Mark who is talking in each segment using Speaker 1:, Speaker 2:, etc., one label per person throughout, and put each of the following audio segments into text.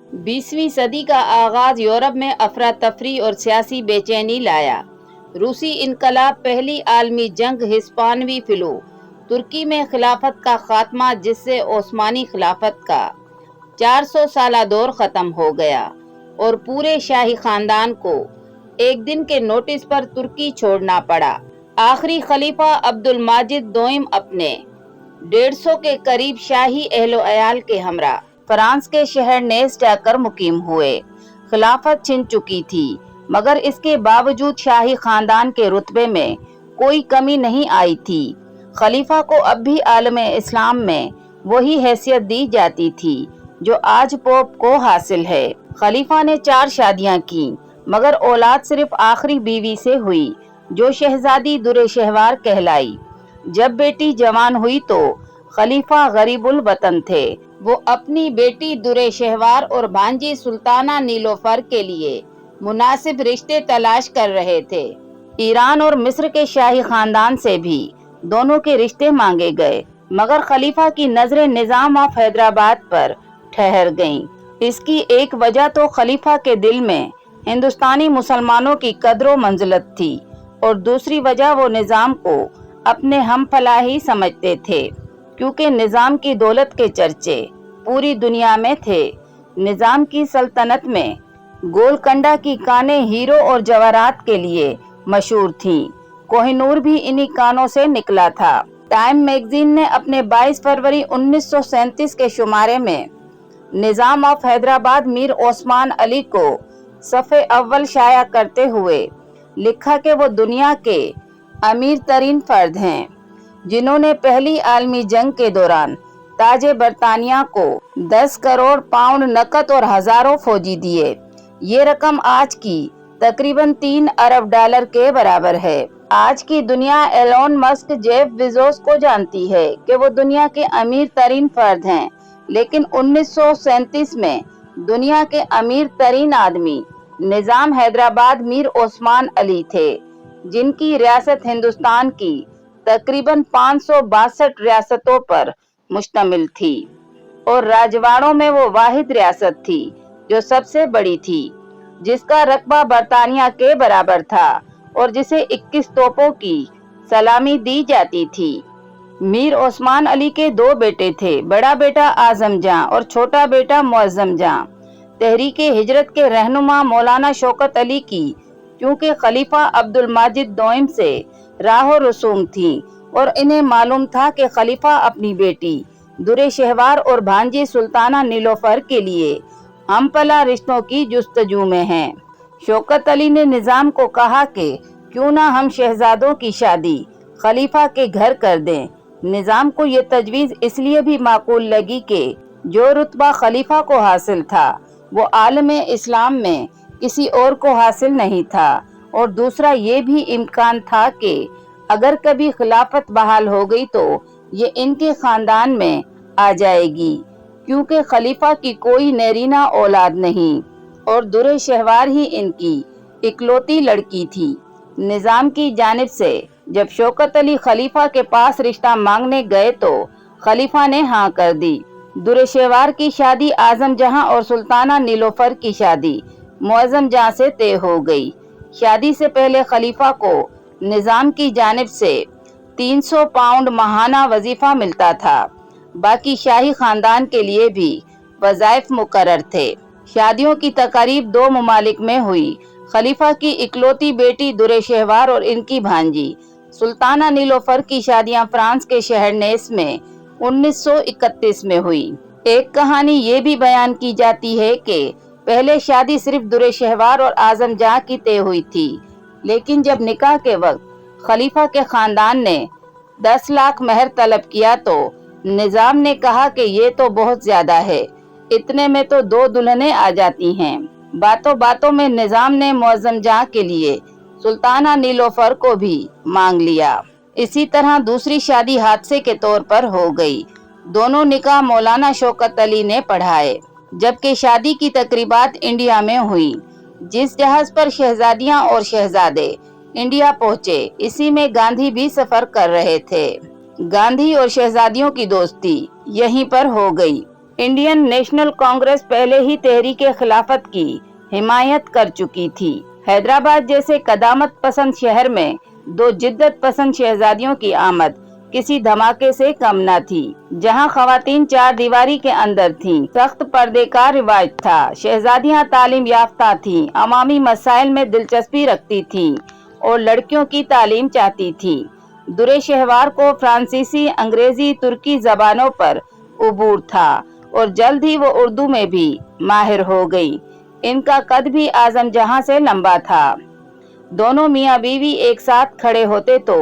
Speaker 1: 20वीं सदी का आगाज यूरोप में अफरा तफरी और सियासी बेचैनी लाया। रूसी इनकलाब, पहली आलमी जंग, हिस्पानवी फ्लू, तुर्की में खिलाफत का खात्मा जिससे ओस्मानी खिलाफत का 400 साला दौर ख़त्म हो गया और पूरे शाही खानदान को एक दिन के नोटिस पर तुर्की छोड़ना पड़ा। आखिरी खलीफा अब्दुल माजिद दोइम अपने 150 के करीब शाही अहलो अयाल के हमरा फ्रांस के शहर नेस जाकर मुकीम हुए। खिलाफत छिन चुकी थी, मगर इसके बावजूद शाही खानदान के रुतबे में कोई कमी नहीं आई थी। खलीफा को अब भी आलमे इस्लाम में वही हैसियत दी जाती थी जो आज पोप को हासिल है। खलीफा ने 4 शादियां की, मगर औलाद सिर्फ आखिरी बीवी से हुई जो शहजादी दुरे शहवार कहलाई। जब बेटी जवान हुई तो खलीफा गरीबुल वतन थे। वो अपनी बेटी दुरे शहवार और भांजी सुल्ताना नीलोफर के लिए मुनासिब रिश्ते तलाश कर रहे थे। ईरान और मिस्र के शाही खानदान से भी दोनों के रिश्ते मांगे गए, मगर खलीफा की नजरें निजाम ऑफ हैदराबाद पर ठहर गईं। इसकी एक वजह तो खलीफा के दिल में हिंदुस्तानी मुसलमानों की कद्र मंजिलत थी और दूसरी वजह वो निजाम को अपने हम फलाही समझते थे, क्योंकि निजाम की दौलत के चर्चे पूरी दुनिया में थे। निजाम की सल्तनत में गोलकंडा की कानें हीरो और जवाहरात के लिए मशहूर थीं। कोहिनूर भी इन्हीं कानों से निकला था। टाइम मैगजीन ने अपने 22 फरवरी 1937 के शुमारे में निजाम ऑफ हैदराबाद मीर ओस्मान अली को सफ़े अव्वल शाया करते हुए लिखा कि वो दुनिया के अमीर तरीन फर्द हैं, जिन्होंने पहली आलमी जंग के दौरान ताजे बरतानिया को 10 करोड़ पाउंड नकद और हजारों फौजी दिए। ये रकम आज की तकरीबन 3 अरब डॉलर के बराबर है। आज की दुनिया एलोन मस्क, जेफ बेजोस को जानती है कि वो दुनिया के अमीर तरीन फर्द हैं, लेकिन 1937 में दुनिया के अमीर तरीन आदमी निजाम हैदराबाद मीर ओस्मान अली थे, जिनकी रियासत हिंदुस्तान की तकरीबन 562 रियासतों पर मुश्तमिल थी और राजवाड़ों में वो वाहिद रियासत थी जो सबसे बड़ी थी, जिसका रकबा बरतानिया के बराबर था और जिसे 21 तोपों की सलामी दी जाती थी। मीर ओस्मान अली के 2 बेटे थे, बड़ा बेटा आजम जां और छोटा बेटा मुअज्जम जां। तहरीके हिजरत के रहनुमा मौलाना शौकत अली की क्योंकि खलीफा अब्दुल माजिद दोइम से राहो रसूम थी और इन्हें मालूम था कि खलीफा अपनी बेटी दुरे शहवार और भांजी सुल्ताना नीलोफर के लिए हमपला रिश्तों की जुस्तजू में हैं। शौकत अली ने निजाम को कहा कि क्यों ना हम शहजादों की शादी खलीफा के घर कर दें। निजाम को ये तजवीज़ इसलिए भी माकूल लगी कि जो रुतबा खलीफा को हासिल था वो आलमे इस्लाम में किसी और को हासिल नहीं था, और दूसरा ये भी इम्कान था कि अगर कभी खिलाफत बहाल हो गई तो ये इनके खानदान में आ जाएगी, क्योंकि खलीफा की कोई नरीना औलाद नहीं और दुरे शहवार ही इनकी इकलौती लड़की थी। निजाम की जानिब से जब शौकत अली खलीफा के पास रिश्ता मांगने गए तो खलीफा ने हाँ कर दी। दुरे शहवार की शादी आजम जहां और सुल्ताना नीलोफर की शादी मुअज्जम जां से तय हो गई। शादी से पहले खलीफा को निजाम की जानिब से 300 पाउंड माहाना वजीफा मिलता था। बाकी शाही खानदान के लिए भी वज़ाइफ मुकर्रर थे। शादियों की तकारीब 2 ममालिक में हुई। खलीफा की इकलौती बेटी दुरे शहवार और इनकी भांजी सुल्ताना नीलोफर की शादियां फ्रांस के शहर नेस में 1931 में हुई। एक कहानी ये भी बयान की जाती है कि पहले शादी सिर्फ दुरे शहवार और आजम जां की तय हुई थी, लेकिन जब निकाह के वक्त खलीफा के खानदान ने 10 लाख महर तलब किया तो निजाम ने कहा कि ये तो बहुत ज्यादा है, इतने में तो 2 दुल्हनें आ जाती हैं। बातों बातों में निजाम ने मुअज्जम जां के लिए सुल्ताना नीलोफर को भी मांग लिया। इसी तरह दूसरी शादी हादसे के तौर पर हो गई। दोनों निकाह मौलाना शौकत अली ने पढ़ाए, जबकि शादी की तकरीबात इंडिया में हुई। जिस जहाज पर शहजादियां और शहजादे इंडिया पहुंचे, इसी में गांधी भी सफर कर रहे थे। गांधी और शहजादियों की दोस्ती यहीं पर हो गई। इंडियन नेशनल कांग्रेस पहले ही तहरीक खिलाफत की हिमायत कर चुकी थी। हैदराबाद जैसे कदामत पसंद शहर में दो जिद्दत पसंद शहजादियों की आमद किसी धमाके से कम न थी। जहां खवातीन चार दीवारी के अंदर थीं, सख्त पर्दे का रिवाज था, शहजादियां तालीम याफ्ता थीं, अवामी मसाइल में दिलचस्पी रखती थीं और लड़कियों की तालीम चाहती थीं। दुरे शहवार को फ्रांसीसी, अंग्रेजी, तुर्की जबानों पर उबूर था और जल्द ही वो उर्दू में भी माहिर हो गई। इनका कद भी आजम जहां से लंबा था। दोनों मियाँ बीवी एक साथ खड़े होते तो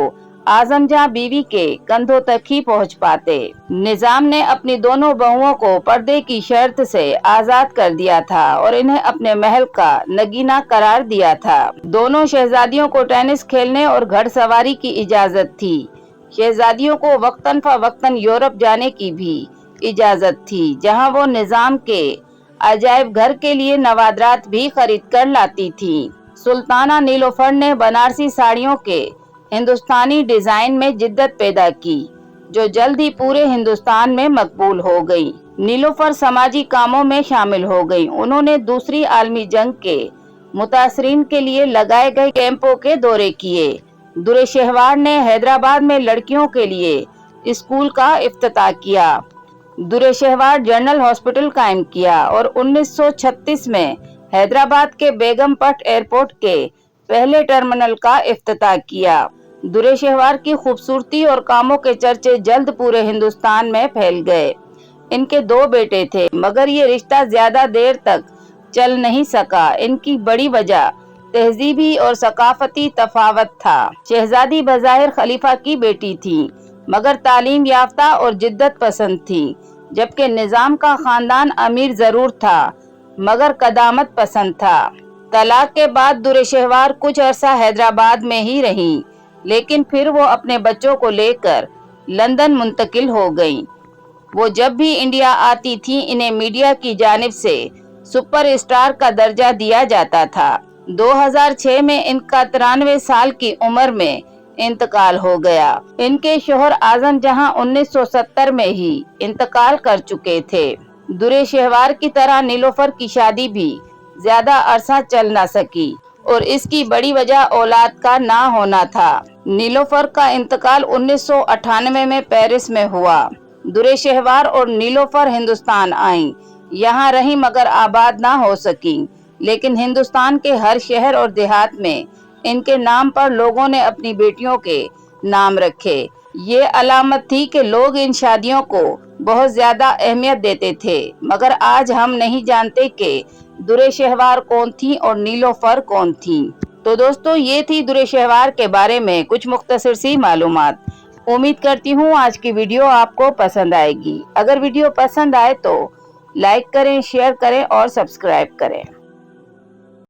Speaker 1: आजम जहां बीवी के कंधों तक ही पहुंच पाते। निजाम ने अपनी दोनों बहुओं को पर्दे की शर्त से आजाद कर दिया था और इन्हें अपने महल का नगीना करार दिया था। दोनों शहजादियों को टेनिस खेलने और घड़सवारी की इजाजत थी। शहजादियों को वक्तन फवक्तन यूरोप जाने की भी इजाजत थी, जहां वो निजाम के अजायब घर के लिए नवादरात भी खरीद कर लाती थी। सुल्ताना नीलोफर ने बनारसी साड़ियों के हिंदुस्तानी डिजाइन में जिद्दत पैदा की, जो जल्द ही पूरे हिंदुस्तान में मकबूल हो गई। नीलोफर समाजी कामों में शामिल हो गई। उन्होंने दूसरी आलमी जंग के मुतासरीन के लिए लगाए गए कैंपों के दौरे किए। दुरे शहवार ने हैदराबाद में लड़कियों के लिए स्कूल का इफ्तिताह किया। दुरे शहवार जनरल हॉस्पिटल कायम किया और 1936 में हैदराबाद के बेगमपट एयरपोर्ट के पहले टर्मिनल का इफ्तिताह किया। दुरे शहवार की खूबसूरती और कामों के चर्चे जल्द पूरे हिंदुस्तान में फैल गए। इनके दो बेटे थे, मगर ये रिश्ता ज्यादा देर तक चल नहीं सका। इनकी बड़ी वजह तहजीबी और सकाफती तफावत था। शहजादी बज़ाहिर खलीफा की बेटी थी, मगर तालीम याफ्ता और जिद्दत पसंद थी, जबकि निजाम का खानदान अमीर जरूर था मगर कदामत पसंद था। तलाक के बाद दुरे शहवार कुछ अरसा हैदराबाद में ही रहीं, लेकिन फिर वो अपने बच्चों को लेकर लंदन मुंतकिल हो गईं। वो जब भी इंडिया आती थीं, इन्हें मीडिया की जानिब से सुपर स्टार का दर्जा दिया जाता था। 2006 में इनका 93 साल की उम्र में इंतकाल हो गया। इनके शोहर आजम जहां 1970 में ही इंतकाल कर चुके थे। दुरे शहवार की तरह नीलोफर की शादी भी ज्यादा अरसा चल न सकी और इसकी बड़ी वजह औलाद का ना होना था। नीलोफर का इंतकाल 1998 में पेरिस में हुआ। दुरे शहवार और नीलोफर हिंदुस्तान आईं, यहाँ रही मगर आबाद ना हो सकी, लेकिन हिंदुस्तान के हर शहर और देहात में इनके नाम पर लोगों ने अपनी बेटियों के नाम रखे। ये अलामत थी कि लोग इन शादियों को बहुत ज्यादा अहमियत देते थे, मगर आज हम नहीं जानते कि दुरे शहवार कौन थी और नीलोफर कौन थी। तो दोस्तों, ये थी दुरे शहवार के बारे में कुछ मुख्तसर सी मालूमात। उम्मीद करती हूँ आज की वीडियो आपको पसंद आएगी। अगर वीडियो पसंद आए तो लाइक करें, शेयर करें और सब्सक्राइब करें।